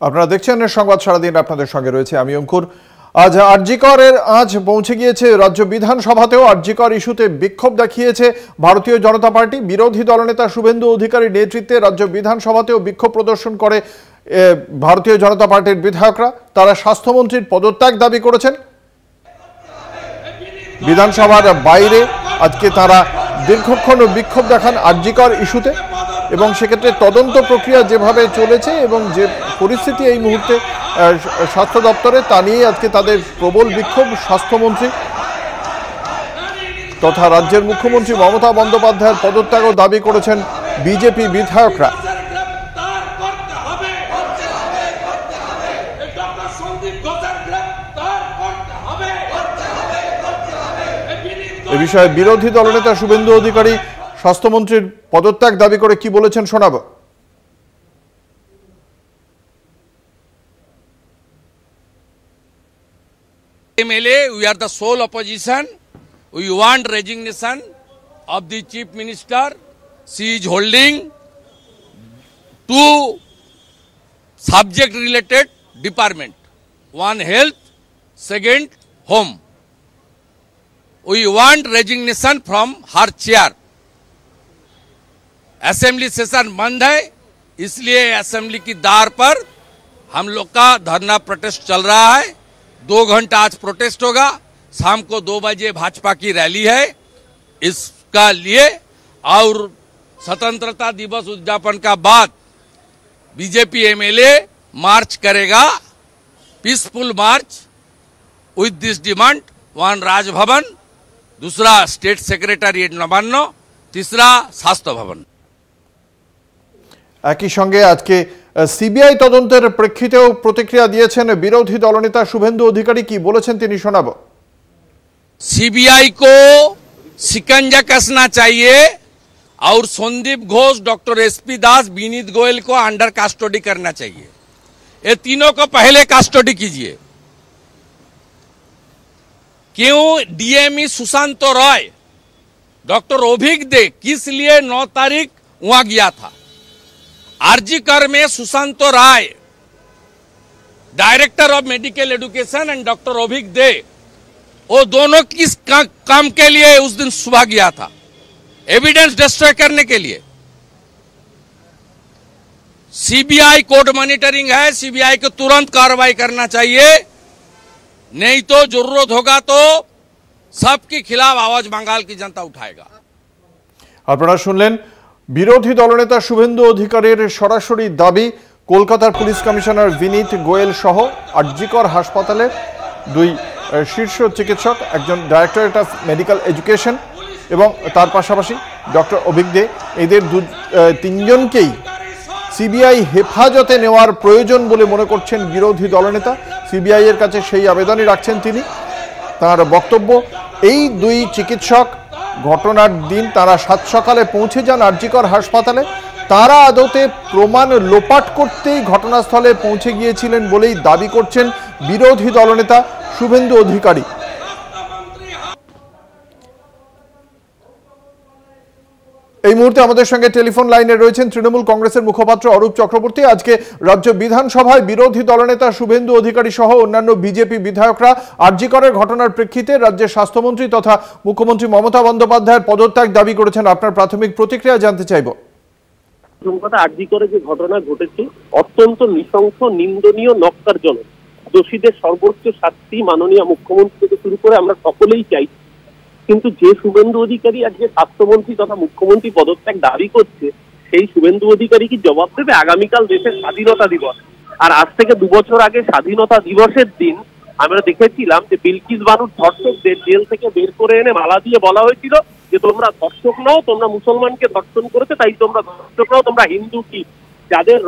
আপনারা দেখছেন সংবাদ সারাদিন, আপনাদের সঙ্গে রয়েছে আমি অঙ্কুর। আজ আরজিকরের আজ পৌঁছে গিয়েছে রাজ্য বিধানসভাতেও। আরজিকর ইস্যুতে বিক্ষোভ দেখিয়েছে ভারতীয় জনতা পার্টি। বিরোধী দলনেতা শুভেন্দু অধিকারীর নেতৃত্বে রাজ্য বিধানসভাতেও বিক্ষোভ প্রদর্শন করে ভারতীয় জনতা পার্টির বিধায়করা। তারা স্বাস্থ্যমন্ত্রীর পদত্যাগ দাবি করেছেন। বিধানসভার বাইরে আজকে তারা দীর্ঘক্ষণ বিক্ষোভ দেখান আরজিকর ইস্যুতে, এবং সেক্ষেত্রে তদন্ত প্রক্রিয়া যেভাবে চলেছে এবং যে পরিস্থিতি এই মুহূর্তে স্বাস্থ্য দপ্তরে, তা নিয়ে আজকে তাদের প্রবল বিক্ষোভ। স্বাস্থ্যমন্ত্রী তথা রাজ্যের মুখ্যমন্ত্রী মমতা বন্দ্যোপাধ্যায়ের পদত্যাগও দাবি করেছেন বিজেপি বিধায়করা। এ বিষয়ে বিরোধী দলনেতা শুভেন্দু অধিকারী স্বাস্থ্যমন্ত্রীর পদত্যাগ দাবি করে কি বলেছেন শোনাব। MLA, we are the sole opposition. We want resignation of the Chief Minister. She is holding two subject-related department. One health, second home. We want resignation from her chair. Assembly session बंद है, इसलिए assembly की द्वार पर हम लोग का धरना प्रोटेस्ट चल रहा है। 2 घंटा आज प्रोटेस्ट होगा। शाम को 2 बजे भाजपा की रैली है इसका लिए, और स्वतंत्रता दिवस उद्यापन का बाद बीजेपी MLA मार्च करेगा, peaceful March with this demand. 1 Raj Bhavan, दूसरा स्टेट सेक्रेटरिएट नवान्न, तीसरा स्वास्थ्य भवन। একই সঙ্গে আজকে সিবিআই তদন্তের প্রেক্ষিতেও প্রতিক্রিয়া দিয়েছেন বিরোধী দলনেতা শুভেন্দু অধিকারী। কি বলেছেন তিনি শোনাব। सीबीआई को शिकंजा कसना चाहिए और संदीप घोष, डॉक्टर SP दास, विनीत गोयल को अंडर कस्टडी करना चाहिए। ये तीनों को पहले कस्टडी कीजिए। क्यों DME सुशांत रॉय, डॉक्टर अभिक दे किस लिए 9 तारीख वहां गया था? आरजीकर में सुशांत राय, director of medical education, and doctor अभिक दे, वो दोनों किस काम के लिए उस दिन सुबह गया था? एविडेंस डिस्ट्रॉय करने के लिए। सीबीआई कोर्ट मॉनिटरिंग है, सीबीआई को तुरंत कार्रवाई करना चाहिए, नहीं तो जरूरत होगा तो सबके खिलाफ आवाज बंगाल की जनता उठाएगा। আপনারা শুনলেন বিরোধী দলনেতা শুভেন্দু অধিকারীর সরাসরি দাবি। কলকাতার পুলিশ কমিশনার বিনীত গোয়েল সহ আরজিকর হাসপাতালের 2 শীর্ষ চিকিৎসক, একজন ডাইরেক্টরেট অফ মেডিকেল এডুকেশন এবং তার পাশাপাশি ডক্টর অভিক দে, এদের 3জনকেই সিবিআই হেফাজতে নেওয়ার প্রয়োজন বলে মনে করছেন বিরোধী দলনেতা। সিবিআই এর কাছে সেই আবেদনই রাখছেন তিনি। তার বক্তব্য, এই 2 চিকিৎসক ঘটনার দিন তারা 7 সকালে পৌঁছে যান আরজিকর হাসপাতালে। তারা আদতে প্রমাণ লোপাট করতেই ঘটনাস্থলে পৌঁছে গিয়েছিলেন বলেই দাবি করছেন বিরোধী দলনেতা শুভেন্দু অধিকারী। এই মুহূর্তে আমাদের সঙ্গে টেলিফোন লাইনে রয়েছেন তৃণমূল কংগ্রেসের মুখপাত্র অরূপ চক্রবর্তী। আজকে রাজ্য বিধানসভায় বিরোধী দলনেতা শুভেন্দু অধিকারী সহ অন্যান্য বিজেপি বিধায়করা আরজিকরের ঘটনার প্রেক্ষিতে রাজ্যের স্বাস্থ্যমন্ত্রী তথা মুখ্যমন্ত্রী মমতা বন্দ্যোপাধ্যায়ের পদত্যাগ দাবি করেছেন। আপনার প্রাথমিক প্রতিক্রিয়া জানতে চাইব। আরজিকরে যে ঘটনা ঘটেছে অত্যন্ত নৃশংস, নিন্দনীয়, নক্কারজনক। দোষীদের সর্বোচ্চ শাস্তি মাননীয় মুখ্যমন্ত্রী থেকে শুরু করে আমরা সকলেই চাই। কিন্তু যে শুভেন্দু অধিকারী আজকে স্বাস্থ্যমন্ত্রী তথা মুখ্যমন্ত্রী পদত্যাগ দাবি করছে, সেই শুভেন্দু অধিকারী কি জবাব দেবে? আগামীকাল দেশের স্বাধীনতা দিবস, আর আজ থেকে 2 বছর আগে স্বাধীনতা দিবসের দিন আমরা দেখেছিলাম যে বিলকিস বানুর ধর্ষকদের জেল থেকে বের করে এনে মালা দিয়ে বলা হয়েছিল যে তোমরা ধর্ষক নও, তোমরা মুসলমানকে ধর্ষণ করেছে, তাই তোমরা ধর্ষক নও, তোমরা হিন্দু। কি যাদের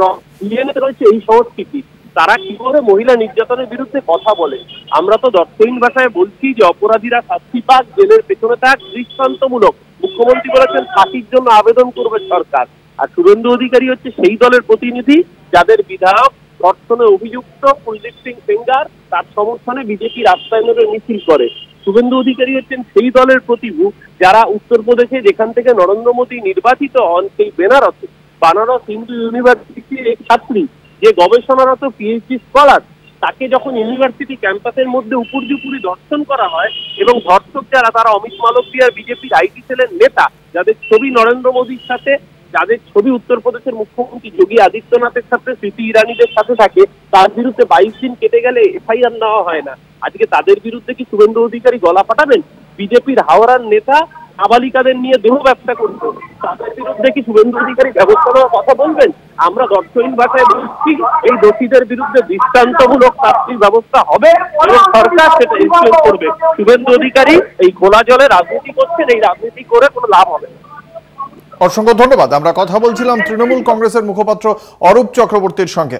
ডিএনএ রয়েছে এই সংস্কৃতি, তারা কি করে মহিলা নির্যাতনের বিরুদ্ধে কথা বলে? আমরা তো দর্শহীন ভাষায় বলছি যে অপরাধীরা শাস্তি পাক, জেলের পেছনে থাক, দৃষ্টান্তমূলক। মুখ্যমন্ত্রী বলেছেন ফাঁসির জন্য আবেদন করবে সরকার। আর শুভেন্দু অধিকারী হচ্ছে সেই দলের প্রতিনিধি যাদের বিধায়ক ধর্ষণে অভিযুক্ত কুলদীপ সিং সেঙ্গার, তার সমর্থনে বিজেপি রাস্তায় নেমে মিছিল করে। শুভেন্দু অধিকারী হচ্ছেন সেই দলের প্রতিভু যারা উত্তরপ্রদেশে যেখান থেকে নরেন্দ্র মোদী নির্বাচিত হন, সেই বেনারসে বানারস হিন্দু ইউনিভার্সিটির এক ছাত্রী যে গবেষণারত পিএইচডি স্কলার, তাকে যখন ইউনিভার্সিটি ক্যাম্পাসের মধ্যে উপর্যুপুরি দর্শন করা হয় এবং ধর্ষক যারা তারা অমিত মালব্যিয়ার বিজেপির আইটি সেলের নেতা, যাদের ছবি নরেন্দ্র মোদীর সাথে, যাদের ছবি উত্তরপ্রদেশের মুখ্যমন্ত্রী যোগী আদিত্যনাথের সাথে, স্মৃতি ইরানিদের সাথে থাকে, তার বিরুদ্ধে 22 দিন কেটে গেলে এফআইআর নেওয়া হয় না। আজকে তাদের বিরুদ্ধে কি শুভেন্দু অধিকারী গলা ফাটাবেন? বিজেপির হাওড়ার নেতা নাবালিকাদের নিয়ে দেহ ব্যবসা করতো, তাদের বিরুদ্ধে কি শুভেন্দু অধিকারী ব্যবস্থা নেওয়ার কথা বলবেন? আমরা দর্শহীন ভাষায় বলছি, এই দোষীদের বিরুদ্ধে দৃষ্টান্তমূলক শাস্তির ব্যবস্থা হবে এবং সরকার সেটা ইনফ্লুয়েন্স করবে। শুভেন্দু অধিকারী এই ঘোলা জলে রাজনীতি করছেন, এই রাজনীতি করে কোনো লাভ হবে না। অসংখ্য ধন্যবাদ। আমরা কথা বলছিলাম তৃণমূল কংগ্রেসের মুখপাত্র অরূপ চক্রবর্তীর সঙ্গে।